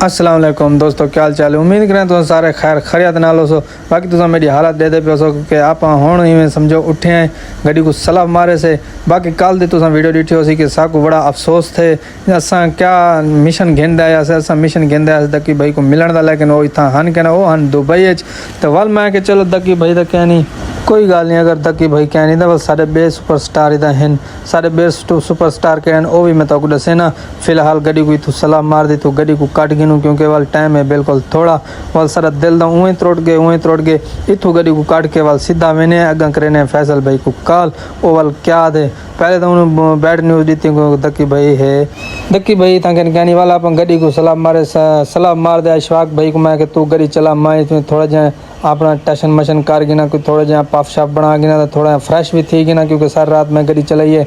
अस्सलाम वालेकुम दोस्तों, क्या हाल चाल है। उम्मीद करें तुम सारे खैर खरियत नाल हो। बाकी तुम मेरी हालत दे पे सो कि आप हुण इवें समझो उठे हैं गड्डी को सलाह मारे से। बाकी कल दी तुम वीडियो डिठी हो सी कि साकू बड़ा अफसोस थे असा क्या मिशन घेंदा आया से। असा मिशन घेंदा आया दक्की भाई को मिलन दा, लेकिन वो इतना हन कहना वो हन दुबई तो वल मैं कि चलो दक्की भाई तो क्या नहीं कोई गल नहीं। अगर दक्की भाई क्या नहीं तो बस सारे बे सुपरस्टार इधर हैं, सारे बे सुपरस्टार के हैं वो भी मैं तो दसे ना। फिलहाल गड्डी को इतू सलाह मार दी तो गड्डी को काट गिनू क्योंकि वाल टाइम है बिल्कुल थोड़ा। वाल सारा दिल दा उवें त्रोड़ गए इतू गड्डी को काट के वाल सीधा मैंने अगर करे फैसल भाई को कॉल वो वाल क्या दे। पहले तो उन्होंने बैड न्यूज़ दी थी दक्की भाई है दक्की भाई था कहने वाला अपन गड्डी को सलाह मार दे अशफाक भाई को मैं कि तू गड्डी चला मैं थोड़ा जहाँ अपना टशन मशन कर गिना कोई थोड़ा जहाँ पफ शफ बना गिना तो थोड़ा फ्रेश भी थी गिना क्योंकि सारी रात में गड्डी चलाइए।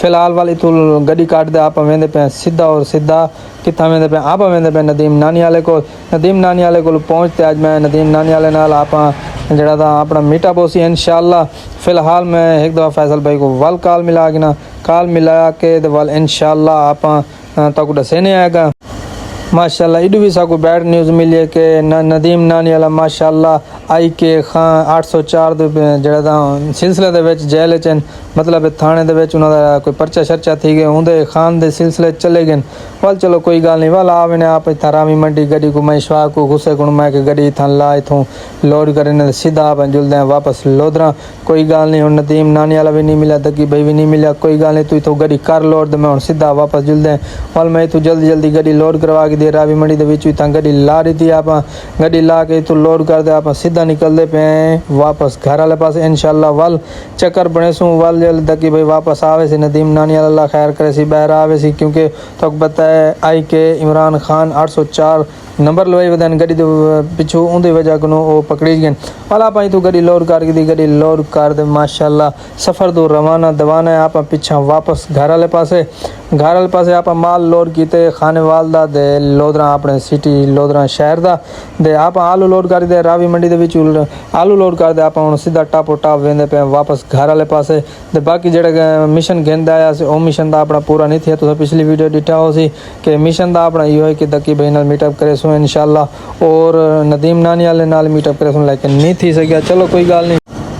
फिलहाल वाली तू गड्डी काट दे आप वेंदे पे सीधा और सीधा कितना वेंदे पे आप वेंदे पे नदीम नानी वाले को पहुँचते अज मैं नदीम नानी वाले नाल आप जड़ा था अपना मीटअप हो सी इंशाल्लाह। फिलहाल मैं एक दफ़ा फैसल भाई को वल कॉल मिला के वल इंशाल्लाह आप तक दसेने आएगा। माशाल्लाह इडू भी साकू बैड न्यूज़ मिली है कि नदीम नानी वाला माशाल्लाह आई के खां 804 जड़ा था सिलसिले दे विच जेल च मतलब थाने दे विच उन्हां दा कोई पर्चा शर्चा थी गए उंदे खान दे सिलसिले चले गए। वल चलो कोई गल नहीं वल आवे ने आप इतना रामी मंडी गड्डी को मैं शवाक को गुस्से को मैं कि गड्डी इतना ला इथों लोड करने सीधा आप जुलदे हैं वापस लोधरा। कोई गल नहीं हुण नदीम नानी वाला भी नहीं मिला दक्की भाई भी नहीं मिला कोई गल नहीं तू इथों गड्डी कर लोड दे मैं हुण सीधा वापस जुलदे हैं। वल मैं इथों जल्दी गड्डी लोड करवा के दे रावी मंडी दे विच इतना गड्डी ला रही थी आप गड्डी ला के इथों लोड कर दे आप सीधा निकलते पे वापस घर वाले पास इंशाल्लाह। वल चक्कर बने सूँ वल जल दक्की भाई वापस आवे सी नदीम नानी अल्लाह खैर करे सी बहर आवे सी क्योंकि तो बताए आई के इमरान खान 804 नंबर लवाई वदन गड्डी दे पिछू उंदी वजह को वो पकड़ी गए। वाला पाई तो गड्डी लोड कर दी गड्डी लोड कर दे माशाल्लाह सफ़र तो रवाना दवाना है आप पिछा वापस घर वाले पासे आप माल लोड किते खाने वाल दा दे लोधरा अपने सिटी लोधरा शहर दा दे आप आलू लोड कर दे रावी मंडी दे विच आलू लोड कर दे आप हुण सीधा टापो टाप वेंदे पे वापस घर वाले पासे दे। बाकी जेड़ा मिशन घेंदा आया सी ओ मिशन दा अपना पूरा नहीं थिया। तुसीं पिछली वीडियो डिठा हो सी कि मिशन दा अपना इहो है कि दक्की भाई नाल मीटअप करे सो इंशाल्लाह और नदीम नानी वाले नाल मीटअप करे सो लेकिन नहीं थी सकिया। चलो कोई गल नहीं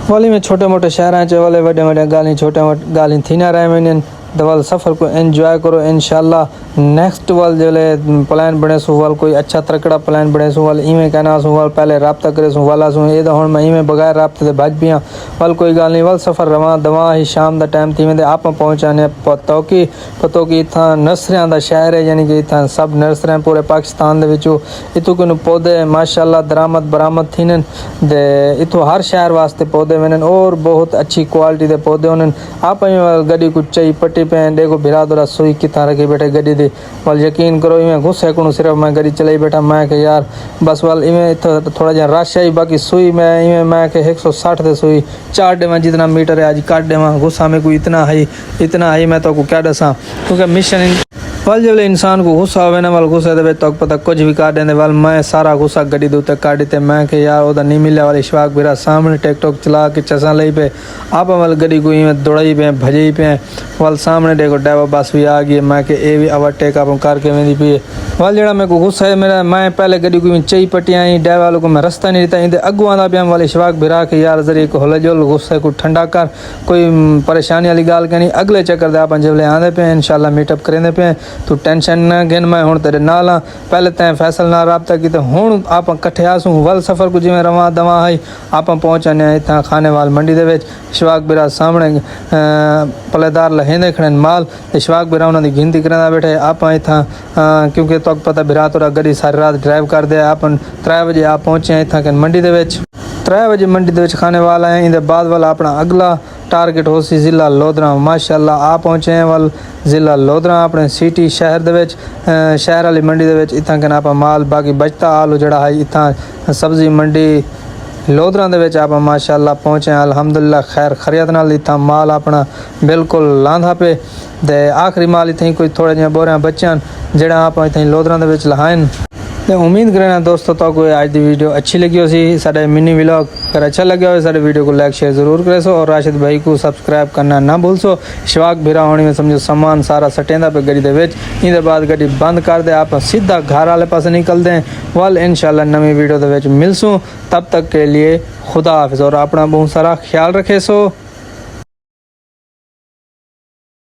वाली में छोटे मोटे शहर च वाले वड्डे गाली छोटे मोटे गाली थी ना रहे मैंने दवल सफ़र को एंजॉय करो इंशाल्लाह। नेक्स्ट वाल जले प्लान बने सो वाल कोई अच्छा तकड़ा प्लान बने सो वाल इवें कहना सो वाल पहले रब्ता करे सो वाला सो ये तो हुण मैं इवें बगैर रब्ते दे भज पियां वाल कोई गल नहीं। वाल सफ़र रवा दवा ही शाम दा टाइम थी वेंदे आप पहुंचाने पतो कि इत्थां नर्सरियां दा शहर है यानी कि इत्थां सब नर्सरियां पूरे पाकिस्तान दे विचों इत्थों कोई पौधे माशाल्लाह दरामद बरामद थीन दे इत्थों हर शहर वास्ते पौधे वेन और बहुत अच्छी क्वालिटी दे पौधे होने। आप गड्डी को चई पट्टी पे देखो बिरा दौरा सुई कितना रखी बैठे गड्डी दी वाल यकीन करो इवें गुस्से को सिर्फ मैं गड्डी चलाई बैठा मैं कि यार बस वाल इवें थोड़ा जहा रश आई बाकी सुई मैं इवें मैं कि 160 दे सुई 4 देवा जितना मीटर है आज काट देवा गुस्सा में कोई इतना हाई मैं तो क्या दसा क्योंकि मिशन वाल जब इंसान को गुस्सा होवे ना वाल गुस्से दे तो पता कुछ भी काट देंदे वाल मैं सारा गुस्सा गड्डी दे उत्ते काट दिते मैं कि यार ओदा नहीं मिले वाले इशफाक बिरा सामने टिकटॉक चला के चसा लई पे आप वाल गड्डी को इवें दौड़ाई पे भजई पे वाल सामने देखो ड्राइवर बस भी आ गई मैं कि ए भी ओवरटेक आप करके वेंदी पी वाल जेड़ा मेरे को गुस्सा है मेरा मैं पहले गड्डी को चई पट्टी आई ड्राइवर वालों को मैं रास्ता नहीं देता इंदे अगुआ दा पिया वाले इशफाक बिरा के यार जरिए को होले जो गुस्से को ठंडा कर कोई परेशानी वाली गाल कहनी अगले चक्कर दे आप जब ले आंदे पे इंशाल्लाह मीटअप करेंदे पे तू टेंशन ना गिन मैं हुण तेरे नाल हाँ। पहले तैं फैसल ना रब्ता की हुण आप कट्ठे आसूँ वल सफ़र को जिवें रवा दवा है आप पहुँचाने इतना खाने वाल मंडी दे विच इशफाक बिरा सामने पलेदार लहेंदे खड़े माल इशफाक बिरा उन्होंने दी गिनती करना बैठे आप इतना क्योंकि तो पता बिरा तोरा गड्डी सारी रात ड्राइव कर दे आप 3 बजे आप पहुँचे इतना कि मंडी दे विच 3 बजे मंडी दे विच खाने वाला है इंदे बाद वाला अपना अगला टारगेट हो सी ज़िला लोधरा माशाल्लाह आ पहुँचे हैं वाल ज़िला लोधरा अपने सिटी शहर दे विच शहर वाली मंडी दे विच इतना कि आप माल बाकी बचता आलू जड़ा है इतना सब्जी मंडी लोधरा दे विच आप माशाल्लाह पहुँचे अल्हम्दुलिल्लाह खैर खरियत नाल इतना माल अपना बिल्कुल लांधा पे दे आखिरी माल इतनी कोई थोड़े जे बोरियां बच्चन जेड़ा आप इतनी लोधरा दे विच लहाइन ਤੇ ਉਮੀਦ ਕਰਨਾ ਦੋਸਤੋ ਤੁਹਾਨੂੰ ਅੱਜ ਦੀ ਵੀਡੀਓ अच्छी लगी हो सी साडे मिनी व्लॉग अगर अच्छा लगा हो साडे वीडियो को लाइक शेयर जरूर करे सो और राशिद भाई को सब्सक्राइब करना ना भूल सो। शवाक भिरा होने में समझो सामान सारा सटेंदा पे गड्डी दे विच इहदे बाद गड्डी बंद कर दे आप सीधा घर वाले पासे निकलते हैं। वल इंशाल्लाह नवी वीडियो दे विच मिलसूं, तब तक के लिए खुदा हाफिज़ और अपना बहुत सारा ख्याल रखे सो।